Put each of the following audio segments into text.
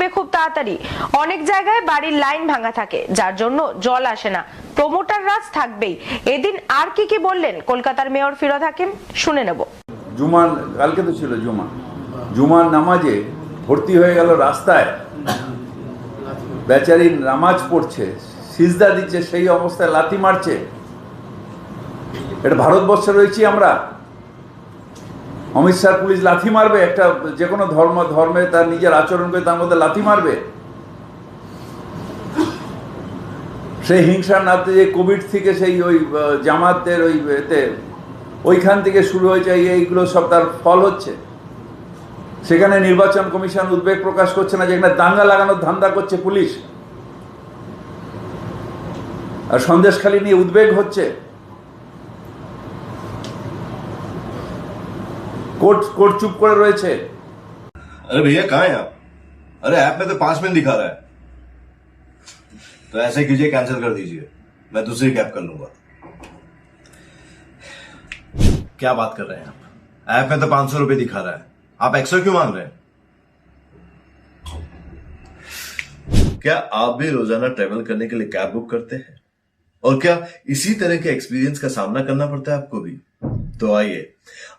ফিরবে খুব তাড়াতাড়ি। অনেক জায়গায় বাড়ির লাইন ভাঙা থাকে, যার জন্য জল আসে না। প্রমোটার রাজ থাকবেই। এদিন আর কি বললেন কলকাতার মেয়র ফিরহাদ হাকিম, শুনে নেব। জুমার কালকে তো ছিল জুমার নামাজে ভর্তি হয়ে গেল রাস্তায়, বেচারি নামাজ পড়ছে, সিজদা দিচ্ছে, সেই অবস্থায় লাথি মারছে। এটা ভারতবর্ষে রয়েছি আমরা। অমিত শাহ পুলিশ লাথি মারবে? একটা যে কোনো ধর্মে তার নিজের আচরণ করে তার মধ্যে লাথি মারবে? সেই হিংসার নাতে যে কোভিড থেকে সেই ওই জামাতের ওই এতে ওইখান থেকে শুরু হয়েছে, এইগুলো সব তার ফল হচ্ছে। সেখানে নির্বাচন কমিশন উদ্বেগ প্রকাশ করছে না, যেখানে দাঙ্গা লাগানোর ধান্দা করছে পুলিশ, আর সন্দেশখালী নিয়ে উদ্বেগ হচ্ছে। कोर्ट चुप कर रहे थे। अरे भैया कहाँ हैं आप? अरे ऐप में तो 5 मिनट दिखा रहा है। तो ऐसे कीजिए, कैंसिल कर दीजिए, मैं दूसरी कैब कर लूंगा। क्या बात कर रहे हैं आप? ऐप में तो 500 रुपए दिखा रहा है, आप एक्स्ट्रा क्यों मांग रहे हैं? क्या आप भी रोजाना ट्रेवल करने के लिए कैब बुक करते हैं? और क्या इसी तरह के एक्सपीरियंस का सामना करना पड़ता है आपको भी? तो आइए,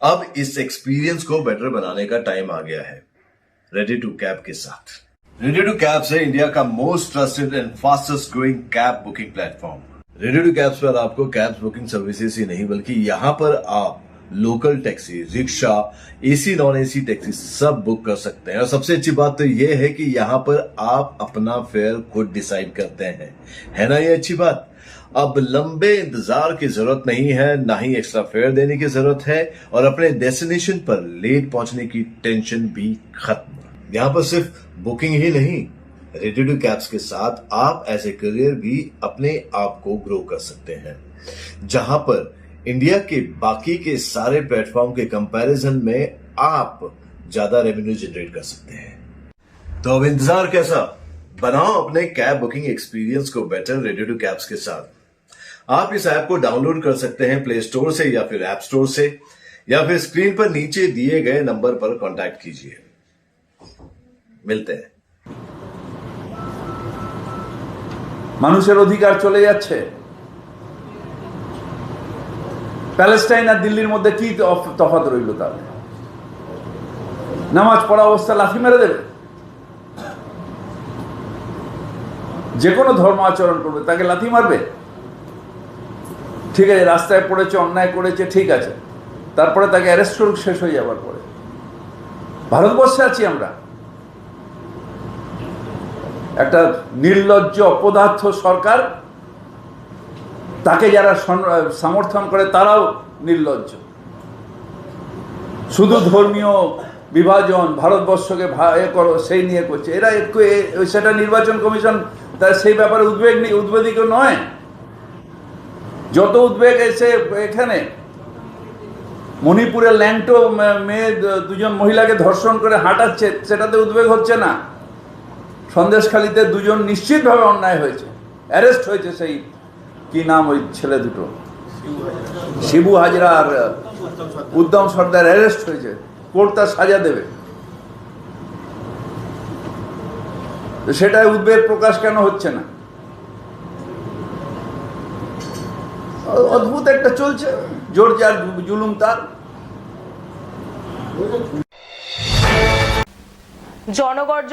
अब इस एक्सपीरियंस को बेटर बनाने का टाइम आ गया है रेडी टू कैब के साथ। रेडी टू कैब से इंडिया का most trusted and fastest growing cab booking platform. Ready to cabs पर आपको कैब बुकिंग सर्विसेज ही नहीं, बल्कि यहाँ पर आप local taxi, rickshaw, AC non AC taxi सब बुक कर सकते हैं। और सबसे अच्छी बात तो यह है कि यहाँ पर आप अपना फेयर खुद डिसाइड करते हैं, है ना? ये अच्छी बात। अब लंबे इंतजार की जरूरत नहीं है, ना ही एक्स्ट्रा फेयर देने की जरूरत है, और अपने डेस्टिनेशन पर लेट पहुंचने की टेंशन भी खत्म। यहाँ पर सिर्फ बुकिंग ही नहीं, रेडी टू कैब्स के साथ आप एज ए करियर भी अपने आप को ग्रो कर सकते हैं, जहां पर इंडिया के बाकी के सारे प्लेटफॉर्म के कंपैरिजन में आप ज्यादा रेवेन्यू जनरेट कर सकते हैं। तो अब इंतजार कैसा? बनाओ अपने कैब बुकिंग एक्सपीरियंस को बेटर रेडी टू कैब्स के साथ। आप इस ऐप को डाउनलोड कर सकते हैं प्ले स्टोर से या फिर ऐप स्टोर से, या फिर स्क्रीन पर नीचे दिए गए नंबर पर कांटेक्ट कीजिए। मिलते हैं। মানুষের অধিকার চলে যাচ্ছে। প্যালেস্টাইন আর দিল্লির মধ্যে কি তফাৎ রইল? তাহলে নামাজ পড়া অবস্থা লাথি মেরে দেবে? যে কোনো ধর্ম আচরণ করবে তাকে লাথি মারবে? ঠিক আছে, রাস্তায় পড়েছে, অন্যায় করেছে, ঠিক আছে, তারপরে তাকে অ্যারেস্ট করুক শেষ হয়ে যাবার পরে। ভারতবর্ষে আছি আমরা। একটা নির্লজ্জ অপদার্থ সরকার, তাকে যারা সমর্থন করে তারাও নির্লজ্জ। শুধু ধর্মীয় বিভাজন, ভারতবর্ষকে করো সেই নিয়ে করছে এরা। একটু সেটা নির্বাচন কমিশন তার সেই ব্যাপারে উদ্বেগী নয়। যত উদ্বেগ এসে এখানে মণিপুরের ল্যাংটো মেয়ে দুজন মহিলাকে ধর্ষণ করে হাঁটাচ্ছে, সেটাতে উদ্বেগ হচ্ছে না। সন্দেশখালীতে দুজন নিশ্চিতভাবে অন্যায় হয়েছে, অ্যারেস্ট হয়েছে। সেই কি নাম ওই ছেলে দুটো, শিবু হাজরা আর উত্তম সর্দার অ্যারেস্ট হয়েছে, কোর্ট তার সাজা দেবে। সেটাই উদ্বেগ প্রকাশ কেন হচ্ছে না? অদ্ভুত একটা চলছে, জোর যার জুলুম তার। জনগর্জন